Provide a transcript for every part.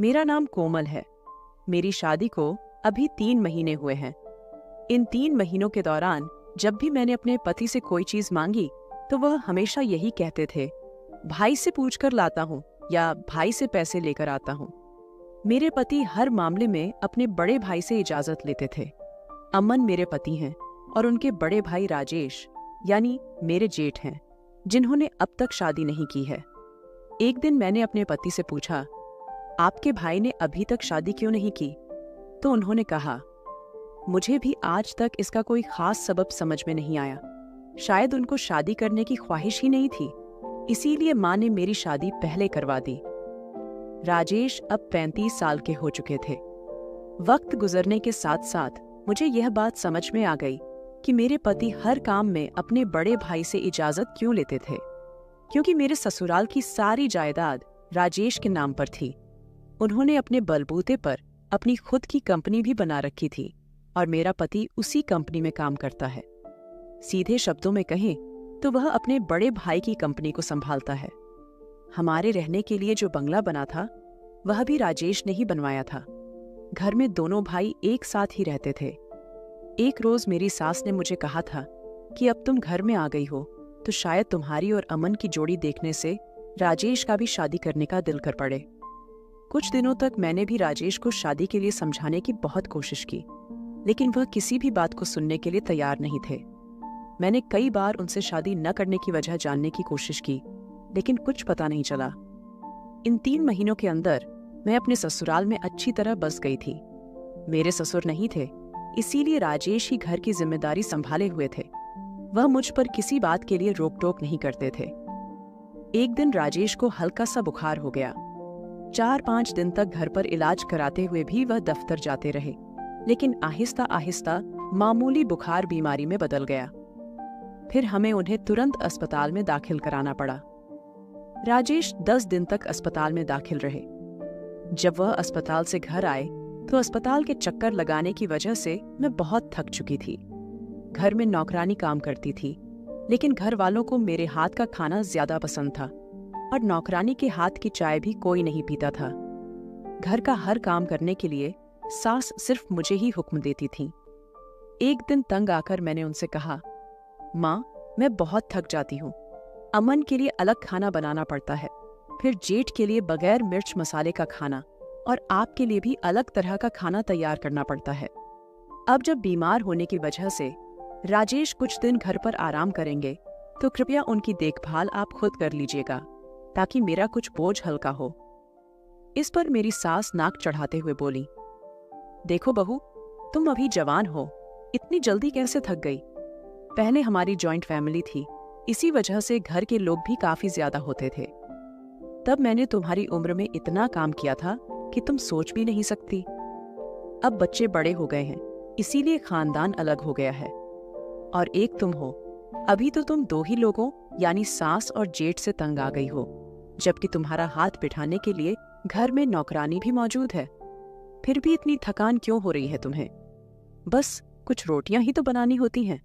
मेरा नाम कोमल है। मेरी शादी को अभी 3 महीने हुए हैं। इन 3 महीनों के दौरान जब भी मैंने अपने पति से कोई चीज मांगी तो वह हमेशा यही कहते थे, भाई से पूछकर लाता हूँ या भाई से पैसे लेकर आता हूँ। मेरे पति हर मामले में अपने बड़े भाई से इजाजत लेते थे। अमन मेरे पति हैं और उनके बड़े भाई राजेश यानी मेरे जेठ हैं, जिन्होंने अब तक शादी नहीं की है। एक दिन मैंने अपने पति से पूछा, आपके भाई ने अभी तक शादी क्यों नहीं की? तो उन्होंने कहा, मुझे भी आज तक इसका कोई खास सबब समझ में नहीं आया। शायद उनको शादी करने की ख्वाहिश ही नहीं थी, इसीलिए माँ ने मेरी शादी पहले करवा दी। राजेश अब 35 साल के हो चुके थे। वक्त गुजरने के साथ साथ मुझे यह बात समझ में आ गई कि मेरे पति हर काम में अपने बड़े भाई से इजाजत क्यों लेते थे, क्योंकि मेरे ससुराल की सारी जायदाद राजेश के नाम पर थी। उन्होंने अपने बलबूते पर अपनी खुद की कंपनी भी बना रखी थी और मेरा पति उसी कंपनी में काम करता है। सीधे शब्दों में कहें तो वह अपने बड़े भाई की कंपनी को संभालता है। हमारे रहने के लिए जो बंगला बना था वह भी राजेश ने ही बनवाया था। घर में दोनों भाई एक साथ ही रहते थे। एक रोज मेरी सास ने मुझे कहा था कि अब तुम घर में आ गई हो तो शायद तुम्हारी और अमन की जोड़ी देखने से राजेश का भी शादी करने का दिल कर पड़े। कुछ दिनों तक मैंने भी राजेश को शादी के लिए समझाने की बहुत कोशिश की, लेकिन वह किसी भी बात को सुनने के लिए तैयार नहीं थे। मैंने कई बार उनसे शादी न करने की वजह जानने की कोशिश की, लेकिन कुछ पता नहीं चला। इन 3 महीनों के अंदर मैं अपने ससुराल में अच्छी तरह बस गई थी। मेरे ससुर नहीं थे, इसीलिए राजेश ही घर की जिम्मेदारी संभाले हुए थे। वह मुझ पर किसी बात के लिए रोक टोक नहीं करते थे। एक दिन राजेश को हल्का सा बुखार हो गया। 4-5 दिन तक घर पर इलाज कराते हुए भी वह दफ्तर जाते रहे, लेकिन आहिस्ता आहिस्ता मामूली बुखार बीमारी में बदल गया। फिर हमें उन्हें तुरंत अस्पताल में दाखिल कराना पड़ा। राजेश 10 दिन तक अस्पताल में दाखिल रहे। जब वह अस्पताल से घर आए तो अस्पताल के चक्कर लगाने की वजह से मैं बहुत थक चुकी थी। घर में नौकरानी काम करती थी, लेकिन घर वालों को मेरे हाथ का खाना ज्यादा पसंद था और नौकरानी के हाथ की चाय भी कोई नहीं पीता था। घर का हर काम करने के लिए सास सिर्फ मुझे ही हुक्म देती थी। एक दिन तंग आकर मैंने उनसे कहा, माँ, मैं बहुत थक जाती हूँ। अमन के लिए अलग खाना बनाना पड़ता है, फिर जेठ के लिए बगैर मिर्च मसाले का खाना और आपके लिए भी अलग तरह का खाना तैयार करना पड़ता है। अब जब बीमार होने की वजह से राजेश कुछ दिन घर पर आराम करेंगे तो कृपया उनकी देखभाल आप खुद कर लीजिएगा, ताकि मेरा कुछ बोझ हल्का हो। इस पर मेरी सास नाक चढ़ाते हुए बोली, देखो बहू, तुम अभी जवान हो, इतनी जल्दी कैसे थक गई? पहले हमारी जॉइंट फैमिली थी, इसी वजह से घर के लोग भी काफी ज्यादा होते थे। तब मैंने तुम्हारी उम्र में इतना काम किया था कि तुम सोच भी नहीं सकती। अब बच्चे बड़े हो गए हैं, इसीलिए खानदान अलग हो गया है। और एक तुम हो, अभी तो तुम 2 ही लोगों यानी सास और जेठ से तंग आ गई हो, जबकि तुम्हारा हाथ बिठाने के लिए घर में नौकरानी भी मौजूद है। फिर भी इतनी थकान क्यों हो रही है तुम्हें? बस कुछ रोटियां ही तो बनानी होती हैं।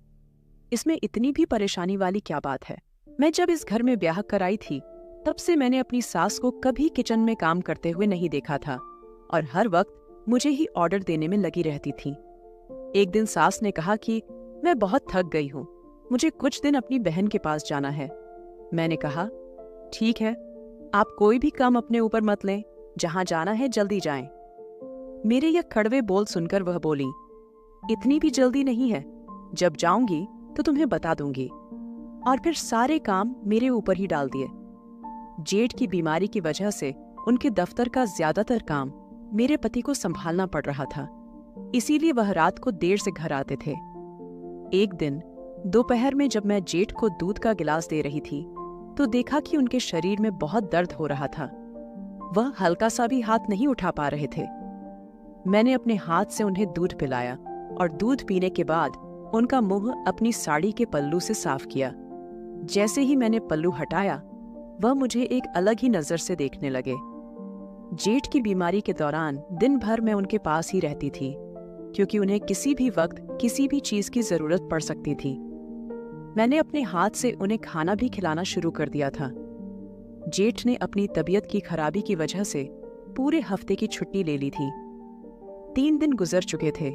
इसमें इतनी भी परेशानी वाली क्या बात है? मैं जब इस घर में ब्याह कराई थी तब से मैंने अपनी सास को कभी किचन में काम करते हुए नहीं देखा था और हर वक्त मुझे ही ऑर्डर देने में लगी रहती थी। एक दिन सास ने कहा कि मैं बहुत थक गई हूँ, मुझे कुछ दिन अपनी बहन के पास जाना है। मैंने कहा, ठीक है, आप कोई भी काम अपने ऊपर मत लें, जहां जाना है जल्दी जाएं। मेरे यह कड़वे बोल सुनकर वह बोली, इतनी भी जल्दी नहीं है, जब जाऊंगी तो तुम्हें बता दूंगी। और फिर सारे काम मेरे ऊपर ही डाल दिए। जेठ की बीमारी की वजह से उनके दफ्तर का ज्यादातर काम मेरे पति को संभालना पड़ रहा था, इसीलिए वह रात को देर से घर आते थे। एक दिन दोपहर में जब मैं जेठ को दूध का गिलास दे रही थी तो देखा कि उनके शरीर में बहुत दर्द हो रहा था। वह हल्का सा भी हाथ नहीं उठा पा रहे थे। मैंने अपने हाथ से उन्हें दूध पिलाया और दूध पीने के बाद उनका मुंह अपनी साड़ी के पल्लू से साफ किया। जैसे ही मैंने पल्लू हटाया, वह मुझे एक अलग ही नजर से देखने लगे। जेठ की बीमारी के दौरान दिन भर मैं उनके पास ही रहती थी, क्योंकि उन्हें किसी भी वक्त किसी भी चीज की जरूरत पड़ सकती थी। मैंने अपने हाथ से उन्हें खाना भी खिलाना शुरू कर दिया था। जेठ ने अपनी तबीयत की खराबी की वजह से पूरे हफ्ते की छुट्टी ले ली थी। 3 दिन गुजर चुके थे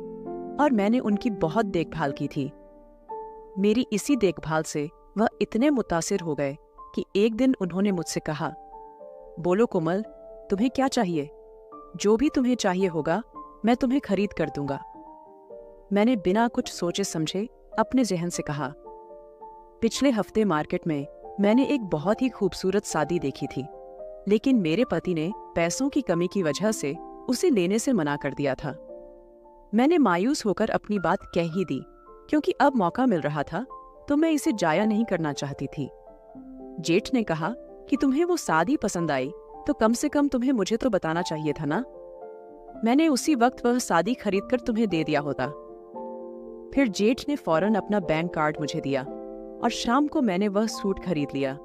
और मैंने उनकी बहुत देखभाल की थी। मेरी इसी देखभाल से वह इतने मुतासिर हो गए कि एक दिन उन्होंने मुझसे कहा, बोलो कोमल, तुम्हें क्या चाहिए? जो भी तुम्हें चाहिए होगा मैं तुम्हें खरीद कर दूंगा। मैंने बिना कुछ सोचे समझे अपने जहन से कहा, पिछले हफ्ते मार्केट में मैंने एक बहुत ही खूबसूरत साड़ी देखी थी, लेकिन मेरे पति ने पैसों की कमी की वजह से उसे लेने से मना कर दिया था। मैंने मायूस होकर अपनी बात कह ही दी, क्योंकि अब मौका मिल रहा था तो मैं इसे जाया नहीं करना चाहती थी। जेठ ने कहा कि तुम्हें वो साड़ी पसंद आई तो कम से कम तुम्हें मुझे तो बताना चाहिए था ना। मैंने उसी वक्त वह साड़ी खरीदकर तुम्हें दे दिया होता। फिर जेठ ने फौरन अपना बैंक कार्ड मुझे दिया और शाम को मैंने वह सूट खरीद लिया।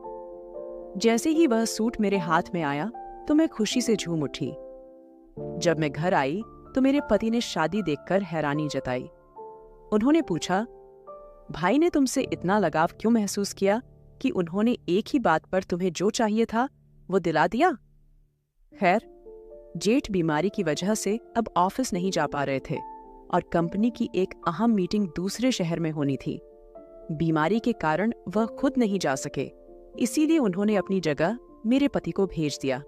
जैसे ही वह सूट मेरे हाथ में आया तो मैं खुशी से झूम उठी। जब मैं घर आई तो मेरे पति ने शादी देखकर हैरानी जताई। उन्होंने पूछा, भाई ने तुमसे इतना लगाव क्यों महसूस किया कि उन्होंने एक ही बात पर तुम्हें जो चाहिए था वो दिला दिया? खैर, जेठ बीमारी की वजह से अब ऑफिस नहीं जा पा रहे थे और कंपनी की एक अहम मीटिंग दूसरे शहर में होनी थी। बीमारी के कारण वह खुद नहीं जा सके, इसीलिए उन्होंने अपनी जगह मेरे पति को भेज दिया।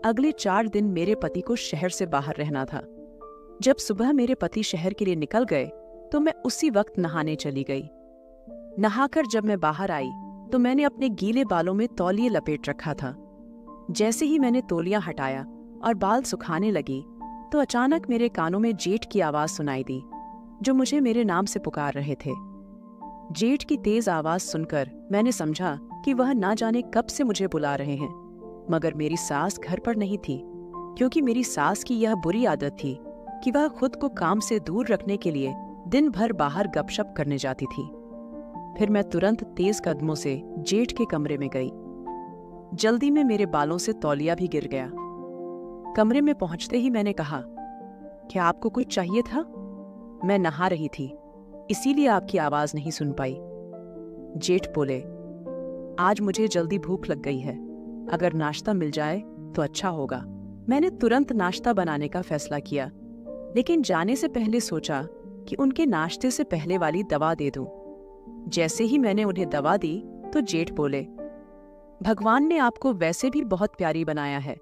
अगले 4 दिन मेरे पति को शहर से बाहर रहना था। जब सुबह मेरे पति शहर के लिए निकल गए तो मैं उसी वक्त नहाने चली गई। नहाकर जब मैं बाहर आई तो मैंने अपने गीले बालों में तौलिया लपेट रखा था। जैसे ही मैंने तौलिया हटाया और बाल सुखाने लगी तो अचानक मेरे कानों में जेठ की आवाज सुनाई दी, जो मुझे मेरे नाम से पुकार रहे थे। जेठ की तेज आवाज सुनकर मैंने समझा कि वह ना जाने कब से मुझे बुला रहे हैं, मगर मेरी सास घर पर नहीं थी, क्योंकि मेरी सास की यह बुरी आदत थी कि वह खुद को काम से दूर रखने के लिए दिन भर बाहर गपशप करने जाती थी। फिर मैं तुरंत तेज कदमों से जेठ के कमरे में गई। जल्दी में मेरे बालों से तौलिया भी गिर गया। कमरे में पहुंचते ही मैंने कहा, क्या आपको कुछ चाहिए था? मैं नहा रही थी, इसीलिए आपकी आवाज नहीं सुन पाई। जेठ बोले, आज मुझे जल्दी भूख लग गई है, अगर नाश्ता मिल जाए तो अच्छा होगा। मैंने तुरंत नाश्ता बनाने का फैसला किया, लेकिन जाने से पहले सोचा कि उनके नाश्ते से पहले वाली दवा दे दूं। जैसे ही मैंने उन्हें दवा दी तो जेठ बोले, भगवान ने आपको वैसे भी बहुत प्यारी बनाया है,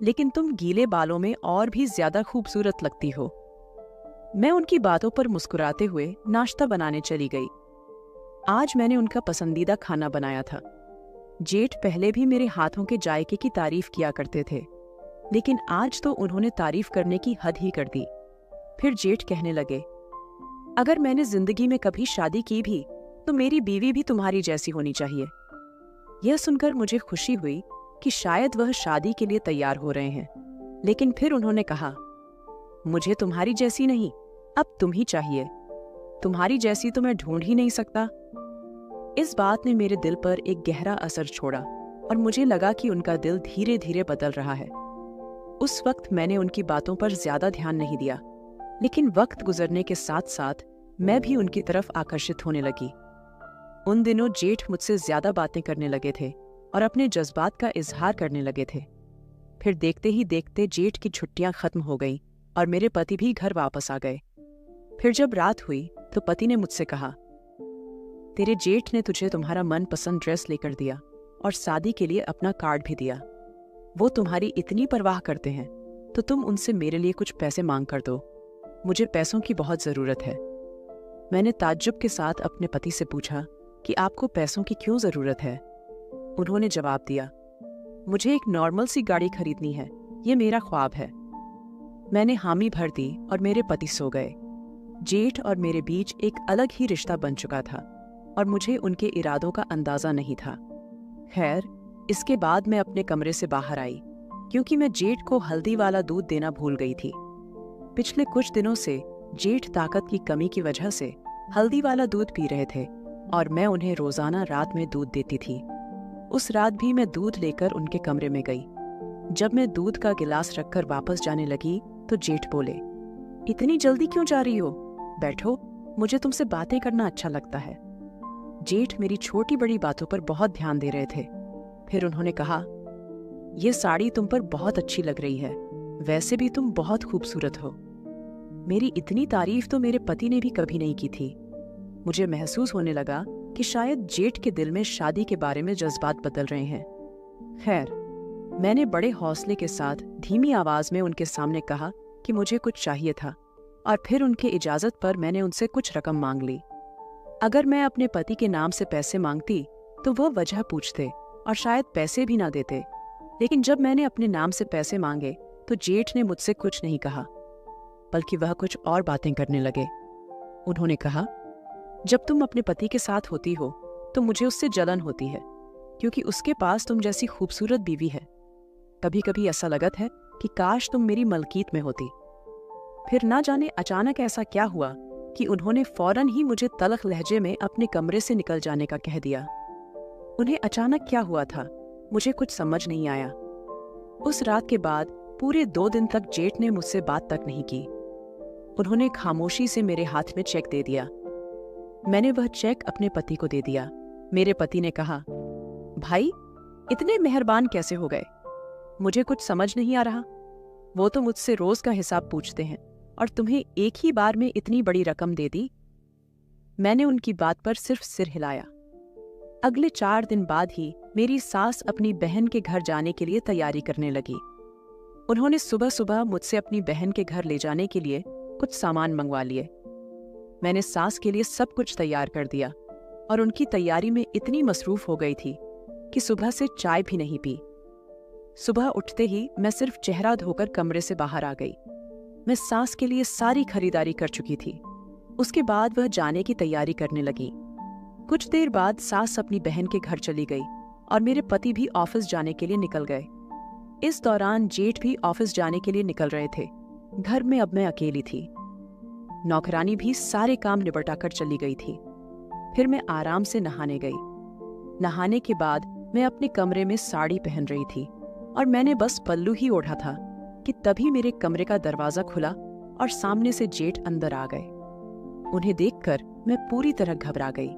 लेकिन तुम गीले बालों में और भी ज्यादा खूबसूरत लगती हो। मैं उनकी बातों पर मुस्कुराते हुए नाश्ता बनाने चली गई। आज मैंने उनका पसंदीदा खाना बनाया था। जेठ पहले भी मेरे हाथों के जायके की तारीफ किया करते थे, लेकिन आज तो उन्होंने तारीफ करने की हद ही कर दी। फिर जेठ कहने लगे, अगर मैंने जिंदगी में कभी शादी की भी तो मेरी बीवी भी तुम्हारी जैसी होनी चाहिए। यह सुनकर मुझे खुशी हुई कि शायद वह शादी के लिए तैयार हो रहे हैं, लेकिन फिर उन्होंने कहा, मुझे तुम्हारी जैसी नहीं, अब तुम ही चाहिए। तुम्हारी जैसी तो मैं ढूंढ ही नहीं सकता। इस बात ने मेरे दिल पर एक गहरा असर छोड़ा और मुझे लगा कि उनका दिल धीरे धीरे बदल रहा है। उस वक्त मैंने उनकी बातों पर ज्यादा ध्यान नहीं दिया, लेकिन वक्त गुजरने के साथ साथ मैं भी उनकी तरफ आकर्षित होने लगी। उन दिनों जेठ मुझसे ज्यादा बातें करने लगे थे और अपने जज्बात का इजहार करने लगे थे। फिर देखते ही देखते जेठ की छुट्टियां खत्म हो गईं और मेरे पति भी घर वापस आ गए। फिर जब रात हुई तो पति ने मुझसे कहा, तेरे जेठ ने तुझे तुम्हारा मनपसंद ड्रेस लेकर दिया और शादी के लिए अपना कार्ड भी दिया। वो तुम्हारी इतनी परवाह करते हैं तो तुम उनसे मेरे लिए कुछ पैसे मांग कर दो, मुझे पैसों की बहुत जरूरत है। मैंने ताज्जुब के साथ अपने पति से पूछा कि आपको पैसों की क्यों जरूरत है? उन्होंने जवाब दिया, मुझे एक नॉर्मल सी गाड़ी खरीदनी है, ये मेरा ख्वाब है। मैंने हामी भर दी और मेरे पति सो गए। जेठ और मेरे बीच एक अलग ही रिश्ता बन चुका था और मुझे उनके इरादों का अंदाजा नहीं था। खैर, इसके बाद मैं अपने कमरे से बाहर आई, क्योंकि मैं जेठ को हल्दी वाला दूध देना भूल गई थी। पिछले कुछ दिनों से जेठ ताकत की कमी की वजह से हल्दी वाला दूध पी रहे थे और मैं उन्हें रोजाना रात में दूध देती थी। उस रात भी मैं दूध लेकर उनके कमरे में गई। जब मैं दूध का गिलास रखकर वापस जाने लगी तो जेठ बोले, इतनी जल्दी क्यों जा रही हो? बैठो, मुझे तुमसे बातें करना अच्छा लगता है। जेठ मेरी छोटी बड़ी बातों पर बहुत ध्यान दे रहे थे। फिर उन्होंने कहा, यह साड़ी तुम पर बहुत अच्छी लग रही है, वैसे भी तुम बहुत खूबसूरत हो। मेरी इतनी तारीफ तो मेरे पति ने भी कभी नहीं की थी। मुझे महसूस होने लगा कि शायद जेठ के दिल में शादी के बारे में जज्बात बदल रहे हैं। खैर, मैंने बड़े हौसले के साथ धीमी आवाज में उनके सामने कहा कि मुझे कुछ चाहिए था, और फिर उनके इजाजत पर मैंने उनसे कुछ रकम मांग ली। अगर मैं अपने पति के नाम से पैसे मांगती तो वह वजह पूछते और शायद पैसे भी ना देते, लेकिन जब मैंने अपने नाम से पैसे मांगे तो जेठ ने मुझसे कुछ नहीं कहा, बल्कि वह कुछ और बातें करने लगे। उन्होंने कहा, जब तुम अपने पति के साथ होती हो तो मुझे उससे जलन होती है, क्योंकि उसके पास तुम जैसी खूबसूरत बीवी है। कभी कभी ऐसा लगत है कि काश तुम मेरी मलकीत में होती। फिर ना जाने अचानक ऐसा क्या हुआ कि उन्होंने फौरन ही मुझे तल्ख लहजे में अपने कमरे से निकल जाने का कह दिया। उन्हें अचानक क्या हुआ था, मुझे कुछ समझ नहीं आया। उस रात के बाद पूरे 2 दिन तक जेठ ने मुझसे बात तक नहीं की। उन्होंने खामोशी से मेरे हाथ में चेक दे दिया। मैंने वह चेक अपने पति को दे दिया। मेरे पति ने कहा, भाई इतने मेहरबान कैसे हो गए? मुझे कुछ समझ नहीं आ रहा। वो तो मुझसे रोज का हिसाब पूछते हैं और तुम्हें एक ही बार में इतनी बड़ी रकम दे दी। मैंने उनकी बात पर सिर्फ सिर हिलाया। अगले 4 दिन बाद ही मेरी सास अपनी बहन के घर जाने के लिए तैयारी करने लगी। उन्होंने सुबह सुबह मुझसे अपनी बहन के घर ले जाने के लिए कुछ सामान मंगवा लिए। मैंने सास के लिए सब कुछ तैयार कर दिया और उनकी तैयारी में इतनी मसरूफ हो गई थी कि सुबह से चाय भी नहीं पी। सुबह उठते ही मैं सिर्फ चेहरा धोकर कमरे से बाहर आ गई। मैं सास के लिए सारी खरीदारी कर चुकी थी। उसके बाद वह जाने की तैयारी करने लगी। कुछ देर बाद सास अपनी बहन के घर चली गई और मेरे पति भी ऑफिस जाने के लिए निकल गए। इस दौरान जेठ भी ऑफिस जाने के लिए निकल रहे थे। घर में अब मैं अकेली थी। नौकरानी भी सारे काम निपटाकर चली गई थी। फिर मैं आराम से नहाने गई। नहाने के बाद मैं अपने कमरे में साड़ी पहन रही थी और मैंने बस पल्लू ही ओढ़ा था कि तभी मेरे कमरे का दरवाजा खुला और सामने से जेठ अंदर आ गए। उन्हें देखकर मैं पूरी तरह घबरा गई,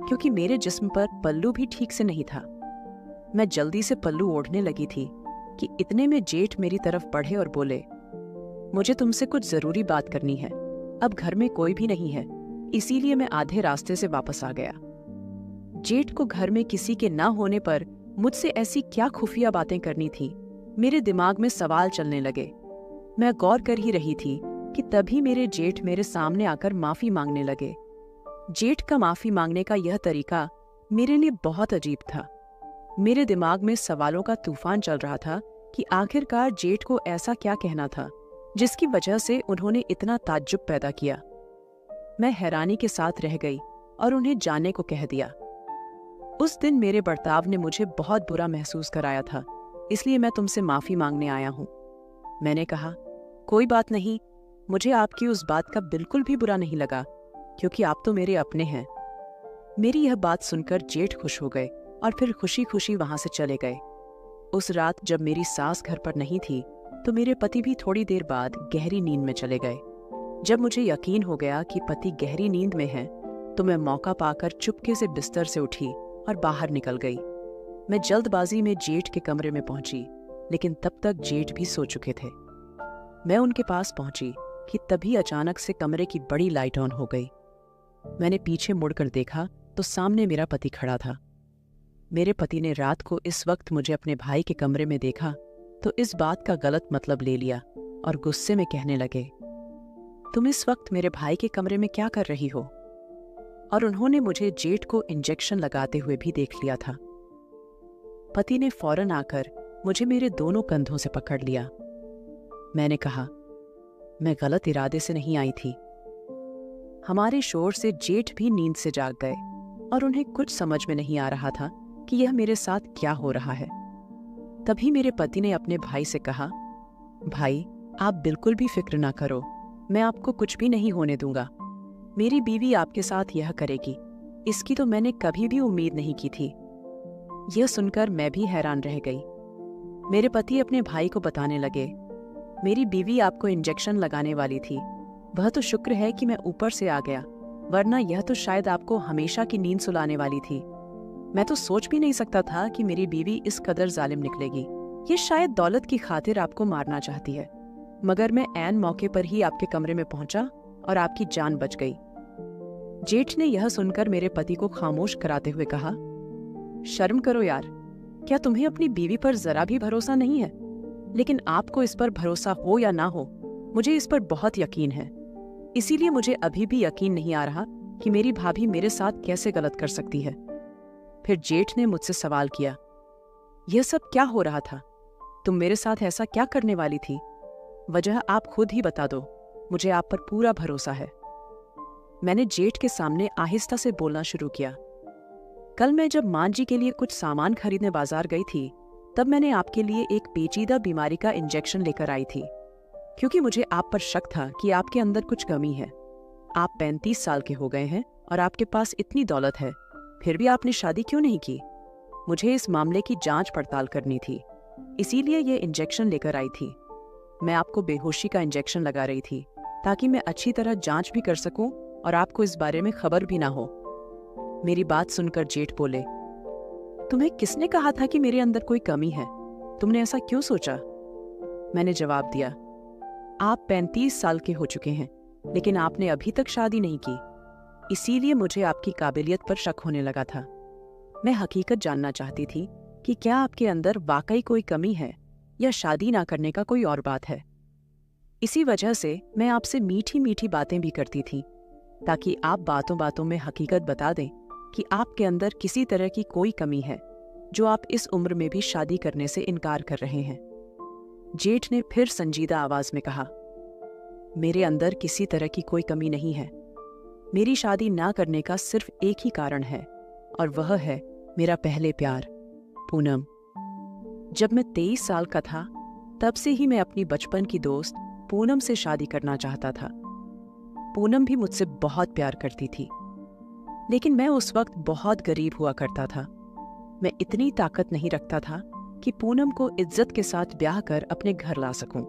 क्योंकि मेरे जिस्म पर पल्लू भी ठीक से नहीं था। मैं जल्दी से पल्लू ओढ़ने लगी थी कि इतने में जेठ मेरी तरफ बढ़े और बोले, मुझे तुमसे कुछ जरूरी बात करनी है। अब घर में कोई भी नहीं है, इसीलिए मैं आधे रास्ते से वापस आ गया। जेठ को घर में किसी के ना होने पर मुझसे ऐसी क्या खुफिया बातें करनी थी, मेरे दिमाग में सवाल चलने लगे। मैं गौर कर ही रही थी कि तभी मेरे जेठ मेरे सामने आकर माफी मांगने लगे। जेठ का माफी मांगने का यह तरीका मेरे लिए बहुत अजीब था। मेरे दिमाग में सवालों का तूफान चल रहा था कि आखिरकार जेठ को ऐसा क्या कहना था जिसकी वजह से उन्होंने इतना ताज्जुब पैदा किया। मैं हैरानी के साथ रह गई और उन्हें जाने को कह दिया। उस दिन मेरे बर्ताव ने मुझे बहुत बुरा महसूस कराया था, इसलिए मैं तुमसे माफी मांगने आया हूं। मैंने कहा, कोई बात नहीं, मुझे आपकी उस बात का बिल्कुल भी बुरा नहीं लगा, क्योंकि आप तो मेरे अपने हैं। मेरी यह बात सुनकर जेठ खुश हो गए और फिर खुशी खुशी वहां से चले गए। उस रात जब मेरी सास घर पर नहीं थी तो मेरे पति भी थोड़ी देर बाद गहरी नींद में चले गए। जब मुझे यकीन हो गया कि पति गहरी नींद में हैं, तो मैं मौका पाकर चुपके से बिस्तर से उठी और बाहर निकल गई। मैं जल्दबाजी में जेठ के कमरे में पहुंची, लेकिन तब तक जेठ भी सो चुके थे। मैं उनके पास पहुंची कि तभी अचानक से कमरे की बड़ी लाइट ऑन हो गई। मैंने पीछे मुड़कर देखा तो सामने मेरा पति खड़ा था। मेरे पति ने रात को इस वक्त मुझे अपने भाई के कमरे में देखा तो इस बात का गलत मतलब ले लिया और गुस्से में कहने लगे, तुम इस वक्त मेरे भाई के कमरे में क्या कर रही हो? और उन्होंने मुझे जेठ को इंजेक्शन लगाते हुए भी देख लिया था। पति ने फौरन आकर मुझे मेरे दोनों कंधों से पकड़ लिया। मैंने कहा, मैं गलत इरादे से नहीं आई थी। हमारे शोर से जेठ भी नींद से जाग गए और उन्हें कुछ समझ में नहीं आ रहा था कि यह मेरे साथ क्या हो रहा है। तभी मेरे पति ने अपने भाई से कहा, भाई आप बिल्कुल भी फिक्र ना करो, मैं आपको कुछ भी नहीं होने दूंगा। मेरी बीवी आपके साथ यह करेगी, इसकी तो मैंने कभी भी उम्मीद नहीं की थी। यह सुनकर मैं भी हैरान रह गई। मेरे पति अपने भाई को बताने लगे, मेरी बीवी आपको इंजेक्शन लगाने वाली थी, वह तो शुक्र है कि मैं ऊपर से आ गया, वरना यह तो शायद आपको हमेशा की नींद सुलाने वाली थी। मैं तो सोच भी नहीं सकता था कि मेरी बीवी इस कदर जालिम निकलेगी। ये शायद दौलत की खातिर आपको मारना चाहती है, मगर मैं ऐन मौके पर ही आपके कमरे में पहुंचा और आपकी जान बच गई। जेठ ने यह सुनकर मेरे पति को खामोश कराते हुए कहा, शर्म करो यार, क्या तुम्हें अपनी बीवी पर जरा भी भरोसा नहीं है? लेकिन आपको इस पर भरोसा हो या ना हो, मुझे इस पर बहुत यकीन है। इसीलिए मुझे अभी भी यकीन नहीं आ रहा कि मेरी भाभी मेरे साथ कैसे गलत कर सकती है। फिर जेठ ने मुझसे सवाल किया, यह सब क्या हो रहा था? तुम मेरे साथ ऐसा क्या करने वाली थी? वजह आप खुद ही बता दो, मुझे आप पर पूरा भरोसा है। मैंने जेठ के सामने आहिस्ता से बोलना शुरू किया। कल मैं जब मां जी के लिए कुछ सामान खरीदने बाजार गई थी, तब मैंने आपके लिए एक पेचीदा बीमारी का इंजेक्शन लेकर आई थी, क्योंकि मुझे आप पर शक था कि आपके अंदर कुछ कमी है। आप 35 साल के हो गए हैं और आपके पास इतनी दौलत है, फिर भी आपने शादी क्यों नहीं की? मुझे इस मामले की जांच पड़ताल करनी थी, इसीलिए ये इंजेक्शन लेकर आई थी। मैं आपको बेहोशी का इंजेक्शन लगा रही थी ताकि मैं अच्छी तरह जांच भी कर सकूं और आपको इस बारे में खबर भी ना हो। मेरी बात सुनकर जेठ बोले, तुम्हें किसने कहा था कि मेरे अंदर कोई कमी है? तुमने ऐसा क्यों सोचा? मैंने जवाब दिया, आप 35 साल के हो चुके हैं, लेकिन आपने अभी तक शादी नहीं की, इसीलिए मुझे आपकी काबिलियत पर शक होने लगा था। मैं हकीकत जानना चाहती थी कि क्या आपके अंदर वाकई कोई कमी है या शादी ना करने का कोई और बात है। इसी वजह से मैं आपसे मीठी मीठी बातें भी करती थी, ताकि आप बातों बातों में हकीकत बता दें कि आपके अंदर किसी तरह की कोई कमी है जो आप इस उम्र में भी शादी करने से इनकार कर रहे हैं। जेठ ने फिर संजीदा आवाज में कहा, मेरे अंदर किसी तरह की कोई कमी नहीं है। मेरी शादी ना करने का सिर्फ एक ही कारण है, और वह है मेरा पहले प्यार, पूनम। जब मैं 23 साल का था, तब से ही मैं अपनी बचपन की दोस्त पूनम से शादी करना चाहता था। पूनम भी मुझसे बहुत प्यार करती थी, लेकिन मैं उस वक्त बहुत गरीब हुआ करता था। मैं इतनी ताकत नहीं रखता था कि पूनम को इज्जत के साथ ब्याह कर अपने घर ला सकूं।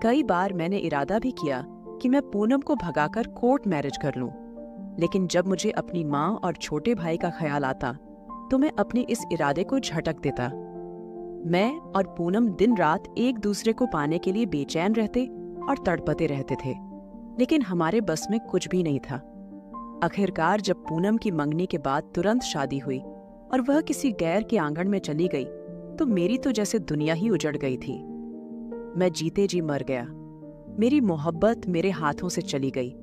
कई बार मैंने इरादा भी किया कि मैं पूनम को भगाकर कोर्ट मैरिज कर लूं, लेकिन जब मुझे अपनी माँ और छोटे भाई का ख्याल आता तो मैं अपने इस इरादे को झटक देता। मैं और पूनम दिन रात एक दूसरे को पाने के लिए बेचैन रहते और तड़पते रहते थे, लेकिन हमारे बस में कुछ भी नहीं था। आखिरकार जब पूनम की मंगनी के बाद तुरंत शादी हुई और वह किसी गैर के आंगन में चली गई, तो मेरी तो जैसे दुनिया ही उजड़ गई थी। मैं जीते जी मर गया। मेरी मोहब्बत मेरे हाथों से चली गई,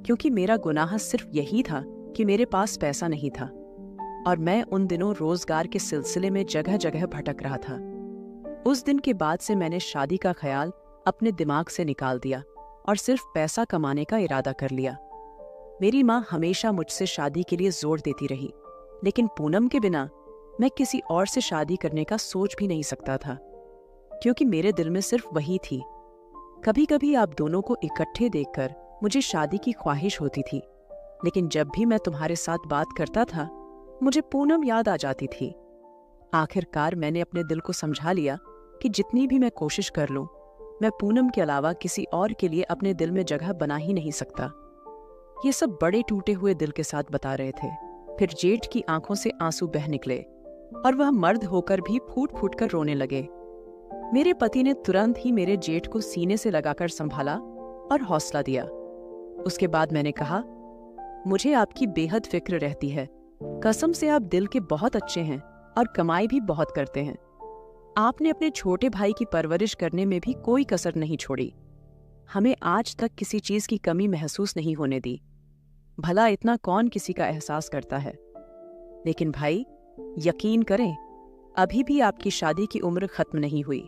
क्योंकि मेरा गुनाह सिर्फ यही था कि मेरे पास पैसा नहीं था, और मैं उन दिनों रोजगार के सिलसिले में जगह जगह भटक रहा था। उस दिन के बाद से मैंने शादी का ख्याल अपने दिमाग से निकाल दिया और सिर्फ पैसा कमाने का इरादा कर लिया। मेरी माँ हमेशा मुझसे शादी के लिए जोर देती रही, लेकिन पूनम के बिना मैं किसी और से शादी करने का सोच भी नहीं सकता था, क्योंकि मेरे दिल में सिर्फ वही थी। कभी कभी आप दोनों को इकट्ठे देखकर मुझे शादी की ख्वाहिश होती थी, लेकिन जब भी मैं तुम्हारे साथ बात करता था, मुझे पूनम याद आ जाती थी। आखिरकार मैंने अपने दिल को समझा लिया कि जितनी भी मैं कोशिश कर लूं, मैं पूनम के अलावा किसी और के लिए अपने दिल में जगह बना ही नहीं सकता। ये सब बड़े टूटे हुए दिल के साथ बता रहे थे। फिर जेठ की आंखों से आंसू बह निकले और वह मर्द होकर भी फूट फूट कर रोने लगे। मेरे पति ने तुरंत ही मेरे जेठ को सीने से लगाकर संभाला और हौसला दिया। उसके बाद मैंने कहा, मुझे आपकी बेहद फिक्र रहती है। कसम से आप दिल के बहुत अच्छे हैं और कमाई भी बहुत करते हैं। आपने अपने छोटे भाई की परवरिश करने में भी कोई कसर नहीं छोड़ी। हमें आज तक किसी चीज की कमी महसूस नहीं होने दी। भला इतना कौन किसी का एहसास करता है? लेकिन भाई, यकीन करें, अभी भी आपकी शादी की उम्र खत्म नहीं हुई।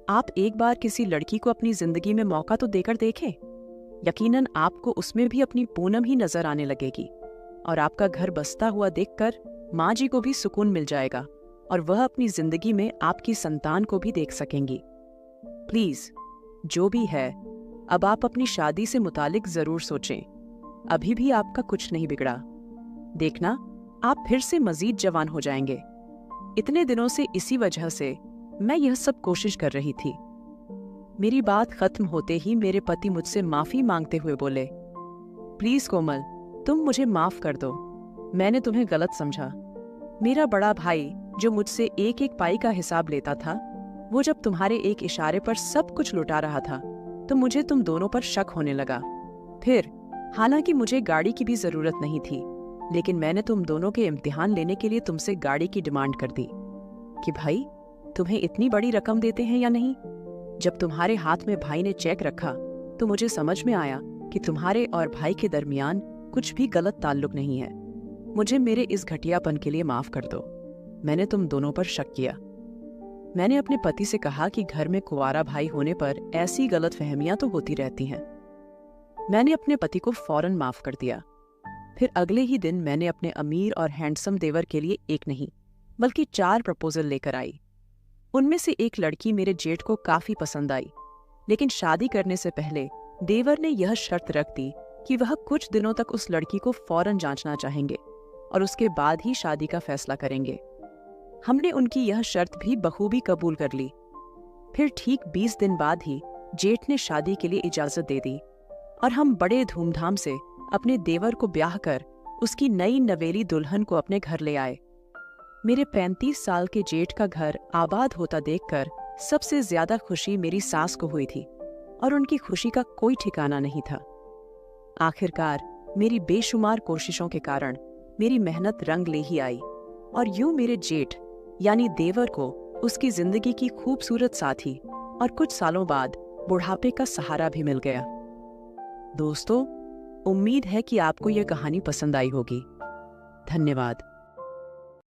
आप एक बार किसी लड़की को अपनी जिंदगी में मौका तो देकर देखें। यकीनन आपको उसमें भी अपनी पूनम ही नजर आने लगेगी, और आपका घर बसता हुआ देखकर माँ जी को भी सुकून मिल जाएगा और वह अपनी जिंदगी में आपकी संतान को भी देख सकेंगी। प्लीज, जो भी है, अब आप अपनी शादी से मुतालिक जरूर सोचें। अभी भी आपका कुछ नहीं बिगड़ा। देखना, आप फिर से मजीद जवान हो जाएंगे। इतने दिनों से इसी वजह से मैं यह सब कोशिश कर रही थी। मेरी बात खत्म होते ही मेरे पति मुझसे माफी मांगते हुए बोले, प्लीज कोमल, तुम मुझे माफ कर दो। मैंने तुम्हें गलत समझा। मेरा बड़ा भाई, जो मुझसे एक एक पाई का हिसाब लेता था, वो जब तुम्हारे एक इशारे पर सब कुछ लुटा रहा था तो मुझे तुम दोनों पर शक होने लगा। फिर हालांकि मुझे गाड़ी की भी जरूरत नहीं थी, लेकिन मैंने तुम दोनों के इम्तिहान लेने के लिए तुमसे गाड़ी की डिमांड कर दी कि भाई तुम्हें इतनी बड़ी रकम देते हैं या नहीं। जब तुम्हारे हाथ में भाई ने चेक रखा तो मुझे समझ में आया कि तुम्हारे और भाई के दरमियान कुछ भी गलत ताल्लुक नहीं है। मुझे मेरे इस घटियापन के लिए माफ कर दो। मैंने तुम दोनों पर शक किया। मैंने अपने पति से कहा कि घर में कुंवारा भाई होने पर ऐसी गलतफहमियां तो होती रहती हैं। मैंने अपने पति को फौरन माफ कर दिया। फिर अगले ही दिन मैंने अपने अमीर और हैंडसम देवर के लिए एक नहीं बल्कि 4 प्रपोजल लेकर आई। उनमें से एक लड़की मेरे जेठ को काफी पसंद आई, लेकिन शादी करने से पहले देवर ने यह शर्त रख दी कि वह कुछ दिनों तक उस लड़की को फौरन जांचना चाहेंगे और उसके बाद ही शादी का फैसला करेंगे। हमने उनकी यह शर्त भी बखूबी कबूल कर ली। फिर ठीक 20 दिन बाद ही जेठ ने शादी के लिए इजाजत दे दी और हम बड़े धूमधाम से अपने देवर को ब्याह कर उसकी नई नवेली दुल्हन को अपने घर ले आए। मेरे 35 साल के जेठ का घर आबाद होता देखकर सबसे ज्यादा खुशी मेरी सास को हुई थी और उनकी खुशी का कोई ठिकाना नहीं था। आखिरकार मेरी बेशुमार कोशिशों के कारण मेरी मेहनत रंग ले ही आई और यूं मेरे जेठ यानी देवर को उसकी जिंदगी की खूबसूरत साथी और कुछ सालों बाद बुढ़ापे का सहारा भी मिल गया। दोस्तों, उम्मीद है कि आपको यह कहानी पसंद आई होगी। धन्यवाद।